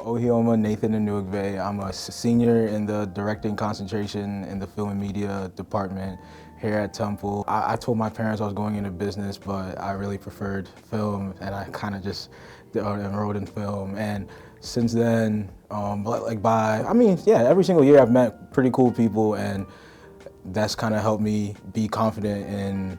Ohioma Nathan Unuigbe. I'm a senior in the directing concentration in the film and media department here at Temple. I told my parents I was going into business, but I really preferred film, and I kind of just enrolled in film. And since then, every single year I've met pretty cool people, and that's kind of helped me be confident in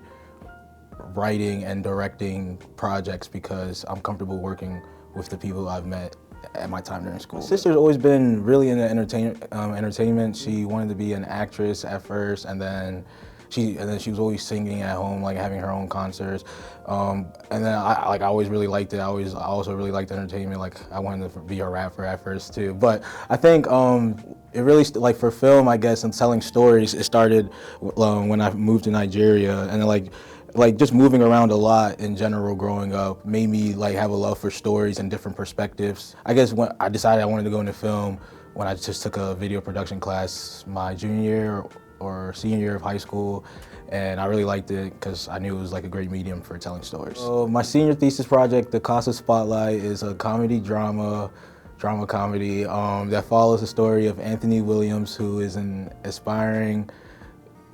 writing and directing projects because I'm comfortable working with the people I've met at my time during school. My sister's always been really into entertainment. She wanted to be an actress at first, and then she was always singing at home, like having her own concerts. And then I always really liked it. I also really liked entertainment. Like I wanted to be a rapper at first too. But I think it really like for film, I guess, and telling stories. It started when I moved to Nigeria, and like just moving around a lot in general growing up made me like have a love for stories and different perspectives. I guess when I decided I wanted to go into film, when I just took a video production class my junior year or senior year of high school, and I really liked it because I knew it was like a great medium for telling stories. So my senior thesis project, The Casa Spotlight, is a drama comedy that follows the story of Anthony Williams, who is an aspiring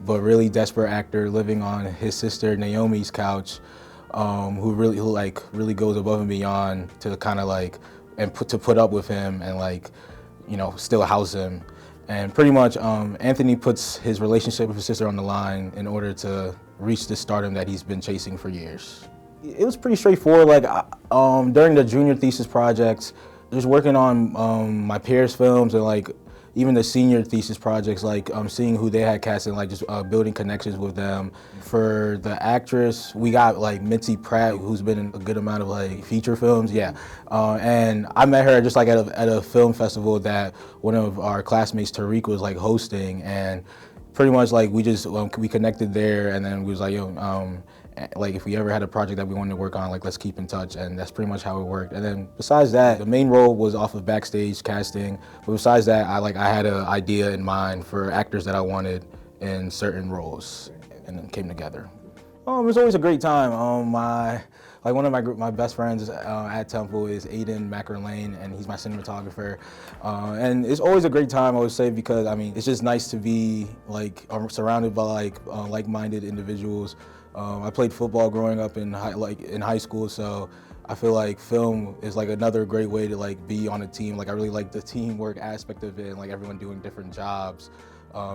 but really desperate actor living on his sister Naomi's couch, who really goes above and beyond to kind of like put up with him and like, you know, still house him. And pretty much Anthony puts his relationship with his sister on the line in order to reach the stardom that he's been chasing for years. It was pretty straightforward. Like during the junior thesis projects, just working on my peers' films and like even the senior thesis projects, like seeing who they had cast and like just building connections with them. For the actress, we got like Mitzi Pratt, who's been in a good amount of like feature films, and I met her just like at a film festival that one of our classmates, Tariq, was like hosting, and pretty much like we connected there, and then we was like, yo, like if we ever had a project that we wanted to work on, like let's keep in touch, and that's pretty much how it worked. And then besides that, the main role was off of backstage casting, but besides that, I had an idea in mind for actors that I wanted in certain roles, and then came together. It was always a great time. One of my best friends at Temple is Aiden Mackerlane, and he's my cinematographer. And it's always a great time, I would say, because I mean, it's just nice to be like surrounded by like-minded individuals. I played football growing up in high school, so I feel like film is like another great way to like be on a team. Like I really like the teamwork aspect of it, and like everyone doing different jobs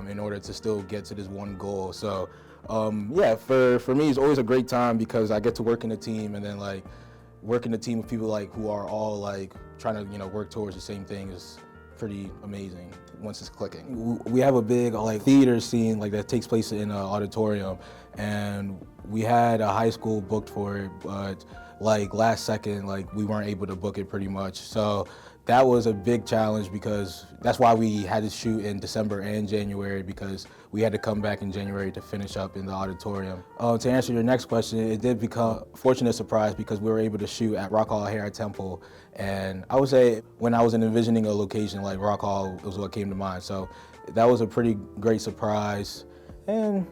in order to still get to this one goal. So for me, it's always a great time because I get to work in a team, and then like work in a team of people like who are all like trying to work towards the same thing is pretty amazing once it's clicking. We have a big like theater scene like that takes place in an auditorium, and we had a high school booked for it, but like last second, like we weren't able to book it pretty much. So that was a big challenge because that's why we had to shoot in December and January, because we had to come back in January to finish up in the auditorium. To answer your next question, it did become a fortunate surprise because we were able to shoot at Rock Hall here at Temple. And I would say when I was envisioning a location, like Rock Hall was what came to mind. So that was a pretty great surprise. And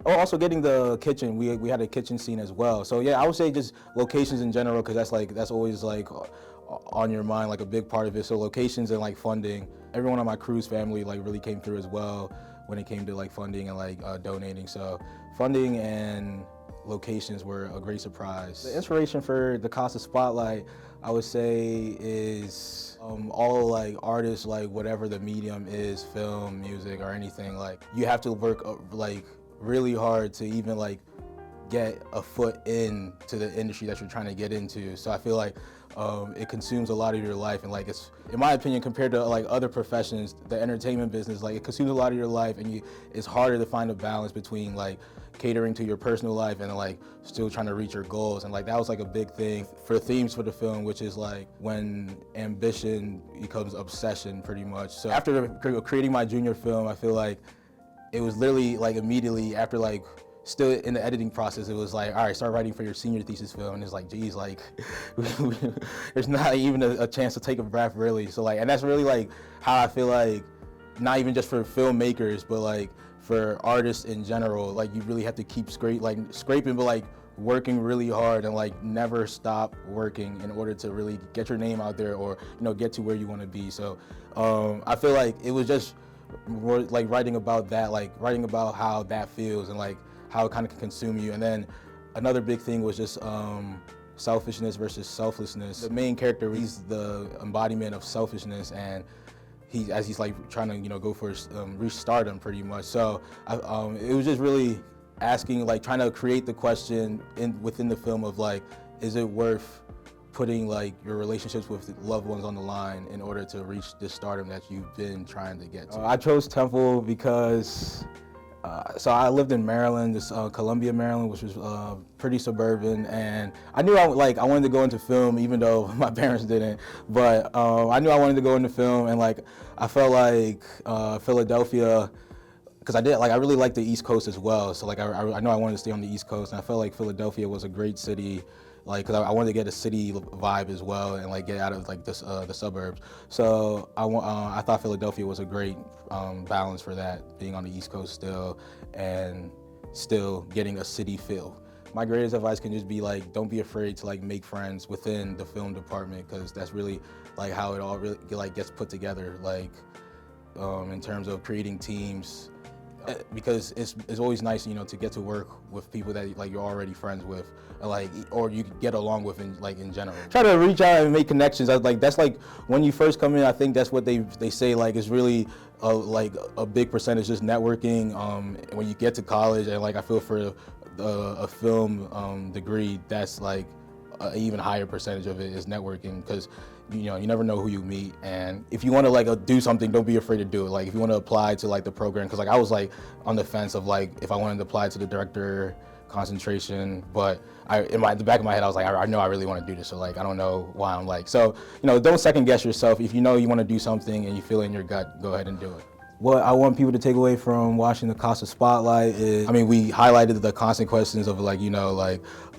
also getting the kitchen, we had a kitchen scene as well. So yeah, I would say just locations in general, because that's always like on your mind, like a big part of it. So locations and like funding. Everyone on my crew's family like really came through as well when it came to like funding and like donating. So funding and locations were a great surprise. The inspiration for the Casa Spotlight, I would say, is all like artists, like whatever the medium is, film, music, or anything. Like you have to work like really hard to even like get a foot into the industry that you're trying to get into. So I feel like it consumes a lot of your life, and like it's, in my opinion, compared to like other professions, the entertainment business, like it consumes a lot of your life, and it's harder to find a balance between like catering to your personal life and like still trying to reach your goals. And like that was like a big thing for themes for the film, which is like when ambition becomes obsession pretty much. So after creating my junior film, I feel like it was literally like immediately after like still in the editing process, it was like, all right, start writing for your senior thesis film. And it's like, geez, like there's not even a chance to take a breath really. So like, and that's really like how I feel like, not even just for filmmakers, but like for artists in general, like you really have to keep scraping, but like working really hard and like never stop working in order to really get your name out there or get to where you want to be. So I feel like it was just more like writing about that, like writing about how that feels and like how it kind of can consume you. And then another big thing was just selfishness versus selflessness. The main character, he's the embodiment of selfishness, and as he's like trying to go for reach stardom pretty much. So it was just really asking, like trying to create the question within the film of like, is it worth putting like your relationships with loved ones on the line in order to reach this stardom that you've been trying to get to? I chose Temple because so I lived in Maryland, Columbia, Maryland, which was pretty suburban, and I knew I wanted to go into film, even though my parents didn't. But I knew I wanted to go into film, and like I felt like Philadelphia, because I really like the East Coast as well. So like I know I wanted to stay on the East Coast, and I felt like Philadelphia was a great city. Like, cause I wanted to get a city vibe as well, and like get out of like the suburbs. So I thought Philadelphia was a great balance for that, being on the East Coast still, and still getting a city feel. My greatest advice can just be like, don't be afraid to like make friends within the film department, because that's really like how it all really like gets put together. Like in terms of creating teams. Because it's always nice, to get to work with people that like you're already friends with, or you get along with in general. Try to reach out and make connections. That's like when you first come in. I think that's what they say. Like it's really like a big percentage just networking. When you get to college, and like I feel for a film degree, that's like an even higher percentage of it is networking, because you never know who you meet. And if you want to like do something, don't be afraid to do it. Like if you want to apply to like the program, because like I was like on the fence of like if I wanted to apply to the director concentration, but in the back of my head I was like, I know I really want to do this, so like I don't know why I'm like, so don't second guess yourself. If you want to do something and you feel it in your gut, go ahead and do it. What I want people to take away from watching the Casa Spotlight is, we highlighted the constant questions of like,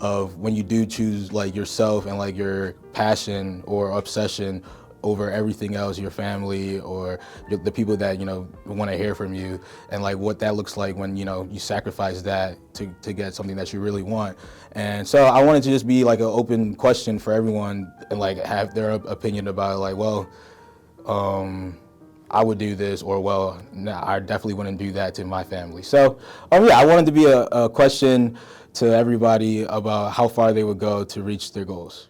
of when you do choose like yourself and like your passion or obsession over everything else, your family or the people that, want to hear from you, and like what that looks like when, you sacrifice that to get something that you really want. And so I wanted to just be like an open question for everyone and like have their opinion about like, well, I would do this, or well, nah, I definitely wouldn't do that to my family. So, yeah, I wanted to be a question to everybody about how far they would go to reach their goals.